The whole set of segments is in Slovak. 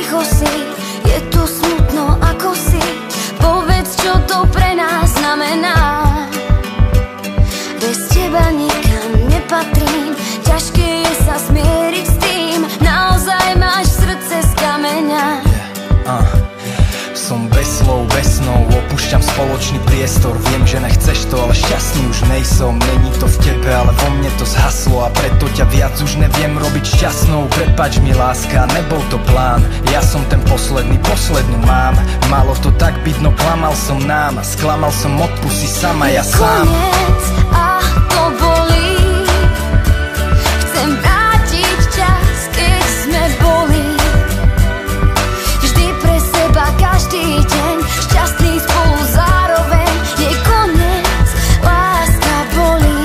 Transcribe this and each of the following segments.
ticho si, je tu smutno ako si. Povedz, čo to pre nás znamená. Bez teba nikam nepatrím, ťažké je sa zmieriť s tým. Naozaj máš srdce z kameňa. Som bez slov, bez snov, opúšťam spoločný priestor. Viem, že nechceš to, ale šťastný už nejsom. Není to v tebe, ale vo mne to zhaslo, a preto ťa viac už neviem robiť šťastnou. Prepáč mi, láska, nebol to plán. Ja som ten poslednú mám. Malo to tak byť, no klamal som nám. Sklamal som od pusy sama, ja sám. Koniec a to bolí. Chcem vrátiť čas, keď sme boli vždy pre seba, každý deň šťastný spolu zároveň. Je koniec, láska bolí.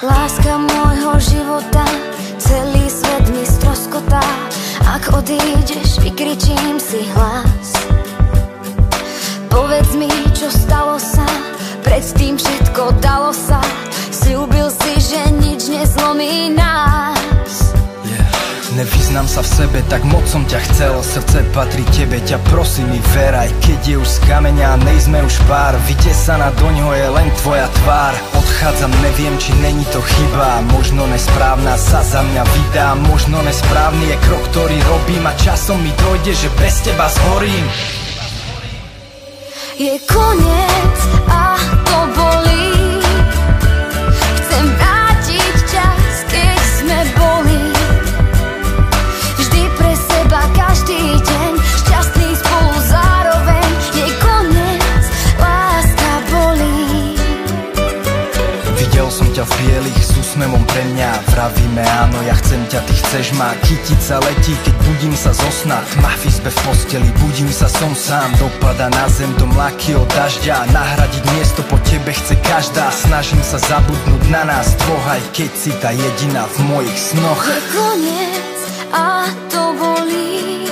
Láska môjho života, celý svet mi stroskotá. Ak odídeš, vykričím si hlas. Povedz mi, čo stalo sa, predtým všetko dalo sa. Sľúbil si, že nič nezlomí nás. Nevyznám sa v sebe, tak moc som ťa chcel. Srdce patrí tebe, ťa prosím mi ver. Aj keď je už z kameňa, nejsme už pár. Vytesaná doňho je len tvoja tvár. Odchádzam, neviem, či není to chyba. Možno nesprávna sa za mňa vydá. Možno nesprávny je krok, ktorý robím, a časom mi dojde, že bez teba zhorím. Je koniec a to bolí. Chcem vrátiť čas, keď sme boli vždy pre seba, každý deň šťastný spolu zároveň. Je koniec, láska bolí. Videl som ťa v bielých s úsmevom pre mňa. Vravíme áno, ja chcem ťa, ty chceš ma. Kytica letí, keď budím sa zo sna. Tma v izbe v posteli, budím sa, som sám. Dopada na zem do mlaky od dažďa. Nahradiť miesto po tebe chce každá. Snažím sa zabudnúť na nás dvoch, aj keď si tá jediná v mojich snoch. Je koniec a to bolí.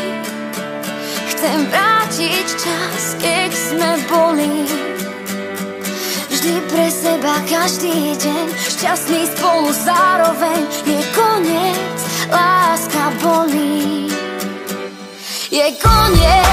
Chcem vrátiť čas, keď sme boli vždy pre seba, každý deň šťastný spolu zároveň. Je koniec, láska bolí. Je koniec